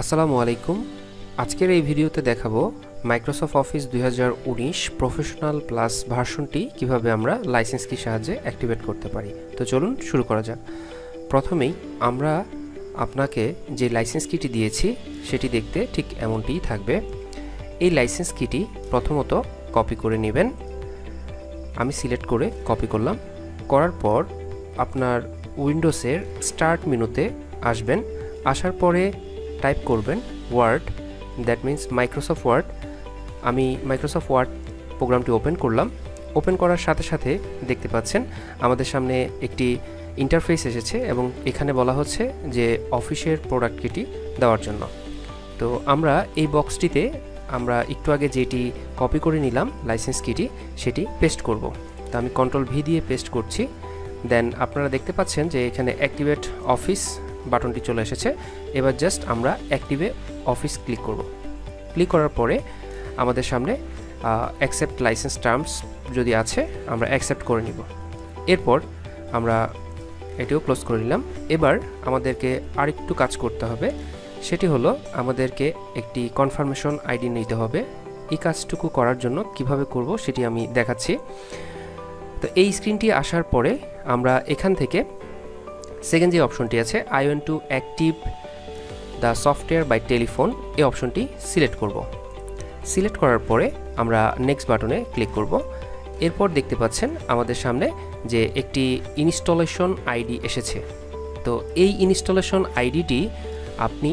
আসসালামু আলাইকুম। আজকের এই ভিডিওতে দেখাবো মাইক্রোসফট অফিস 2019 প্রফেশনাল প্লাস ভার্সনটি কিভাবে আমরা লাইসেন্স কি সাহায্যে অ্যাক্টিভেট করতে পারি। তো চলুন শুরু করা যাক। প্রথমেই আমরা আপনাকে যে লাইসেন্স কিটি দিয়েছি সেটি দেখতে ঠিক এমনটিই থাকবে। এই লাইসেন্স কিটি প্রথমত কপি করে নেবেন। আমি সিলেক্ট করে কপি করলাম। করার পর আপনার উইন্ডোজের স্টার্ট মেনুতে আসবেন। আসার পরে টাইপ করবেন word, that means Microsoft Word. আমি মাইক্রোসফট ওয়ার্ড প্রোগ্রামটি ওপেন করলাম। ওপেন করার সাথে সাথে দেখতে পাচ্ছেন আমাদের সামনে একটি ইন্টারফেস এসেছে এবং এখানে বলা হচ্ছে যে অফিসের প্রোডাক্ট কিটি দেওয়ার জন্য। তো আমরা এই বক্সটিতে আমরা একটু আগে যেটি কপি করে নিলাম লাইসেন্স কিটি সেটি পেস্ট করব। তো আমি কন্ট্রোল-V দিয়ে পেস্ট করছি। দেন আপনারা দেখতে পাচ্ছেন যে এখানে অ্যাক্টিভেট অফিস বাটনটি চলে এসেছে। এবার জাস্ট আমরা অ্যাক্টিভে অফিস ক্লিক করব। ক্লিক করার পরে আমাদের সামনে অ্যাকসেপ্ট লাইসেন্স টার্মস যদি আছে আমরা অ্যাকসেপ্ট করে নিব। এরপর আমরা এটিও ক্লোজ করে নিলাম। এবার আমাদেরকে আরেকটু কাজ করতে হবে, সেটি হলো আমাদেরকে একটি কনফার্মেশন আইডি নিতে হবে। এই কাজটুকু করার জন্য কিভাবে করব সেটি আমি দেখাচ্ছি। তো এই স্ক্রিনটি আসার পরে আমরা এখান থেকে সেকেন্ড যে অপশনটি আছে I want to active the software by telephone, এই অপশনটি সিলেক্ট করব। সিলেক্ট করার পরে আমরা নেক্সট বাটনে ক্লিক করব। এরপর দেখতে পাচ্ছেন আমাদের সামনে যে একটি ইনস্টলেশন আইডি এসেছে। তো এই ইনস্টলেশন আইডিটি আপনি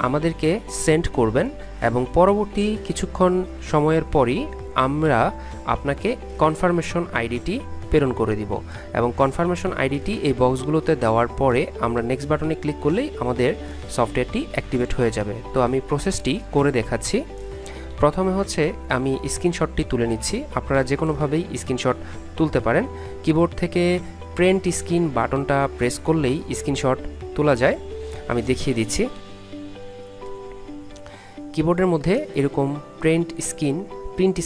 আমাদেরকে সেন্ড করবেন এবং পরবর্তী কিছুক্ষণ সময়ের পরই আমরা আপনাকে কনফার্মেশন আইডিটি প্রেরণ করে দিব এবং কনফার্মেশন আইডিটি এই বক্সগুলোতে দেওয়ার পরে আমরা নেক্সট বাটনে ক্লিক করলেই আমাদের সফটওয়্যারটি অ্যাক্টিভেট হয়ে যাবে। তো আমি প্রসেসটি করে দেখাচ্ছি। প্রথমে হচ্ছে আমি স্ক্রিনশটটি তুলে নিচ্ছি। আপনারা যে কোনোভাবেই স্ক্রিনশট তুলতে পারেন। কিবোর্ড থেকে প্রিন্ট স্ক্রিন বাটনটা প্রেস করলেই স্ক্রিনশট তোলা যায়। আমি দেখিয়ে দিচ্ছি। কিবোর্ডের মধ্যে এরকম প্রিন্ট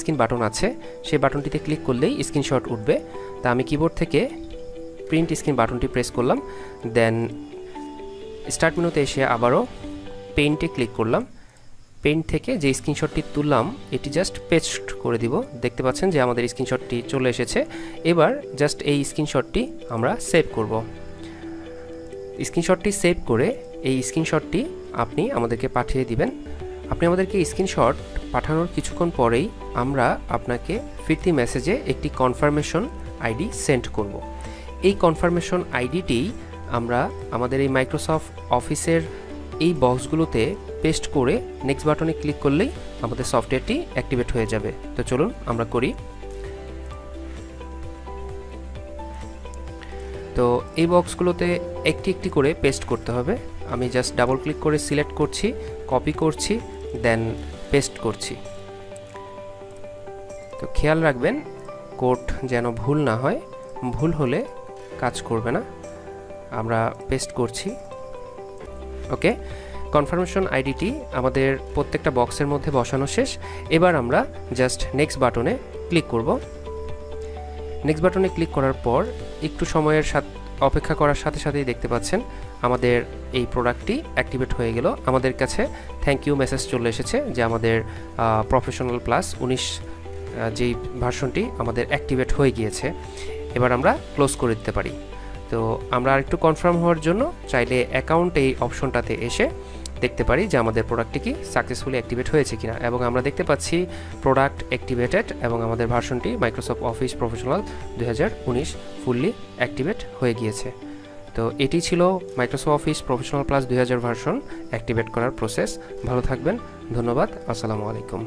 স্ক্রিন বাটন আছে, সেই বাটনটিতে ক্লিক করলেই স্ক্রিনশট উঠবে। তা আমি কিবোর্ড থেকে প্রিন্ট স্ক্রিন বাটনটি প্রেস করলাম। দেন স্টার্ট মেনুতে এসে আবারও পেইন্টে ক্লিক করলাম। পেইন্ট থেকে যে স্ক্রিনশটটি তুললাম এটি জাস্ট পেস্ট করে দিব। দেখতে পাচ্ছেন যে আমাদের স্ক্রিনশটটি চলে এসেছে। এবার জাস্ট এই স্ক্রিনশটটি আমরা সেভ করব। স্ক্রিনশটটি সেভ করে এই স্ক্রিনশটটি আপনি আমাদেরকে পাঠিয়ে দিবেন। আপনি আমাদেরকে স্ক্রিনশট পাঠানোর কিছুক্ষণ পরেই আমরা আপনাকে ফিরতি মেসেজে একটি কনফার্মেশন আইডি সেন্ড করব। এই কনফার্মেশন আইডিটি আমরা আমাদের এই মাইক্রোসফট অফিসের এই বক্সগুলোতে পেস্ট করে নেক্সট বাটনে ক্লিক করলেই আমাদের সফটওয়্যারটি অ্যাক্টিভেট হয়ে যাবে। তো চলুন আমরা করি। তো এই বক্সগুলোতে একটি একটি করে পেস্ট করতে হবে। আমি জাস্ট ডাবল ক্লিক করে সিলেক্ট করছি, কপি করছি, দেন পেস্ট করছি। তো খেয়াল রাখবেন কোড যেন ভুল না হয়, ভুল হলে কাজ করবে না। আমরা পেস্ট করছি। ওকে, কনফার্মেশন আইডিটি আমাদের প্রত্যেকটা বক্সের মধ্যে বসানো শেষ। এবার আমরা জাস্ট নেক্সট বাটনে ক্লিক করব। নেক্সট বাটনে ক্লিক করার পর একটু সময়ের অপেক্ষা করার সাথে সাথেই দেখতে পাচ্ছেন আমাদের এই প্রোডাক্টটি অ্যাক্টিভেট হয়ে গেল। আমাদের কাছে থ্যাংক ইউ মেসেজ চলে এসেছে যে আমাদের প্রফেশনাল প্লাস 19 যেই ভার্সনটি আমাদের অ্যাক্টিভেট হয়ে গিয়েছে। এবার আমরা ক্লোজ করে দিতে পারি। তো আমরা আরেকটু কনফার্ম হওয়ার জন্য চাইলে অ্যাকাউন্ট এই অপশনটাতে এসে দেখতে পারি যে আমাদের প্রোডাক্টটি কি সাকসেসফুলি অ্যাক্টিভেট হয়েছে কিনা, এবং আমরা দেখতে পাচ্ছি প্রোডাক্ট অ্যাক্টিভেটেড এবং আমাদের ভার্সনটি Microsoft Office Professional 2019 fully activate হয়ে গিয়েছে। তো এটি ছিল Microsoft Office Professional plus 2000 version activate করার প্রসেস। ভালো থাকবেন, ধন্যবাদ, আসসালামু আলাইকুম।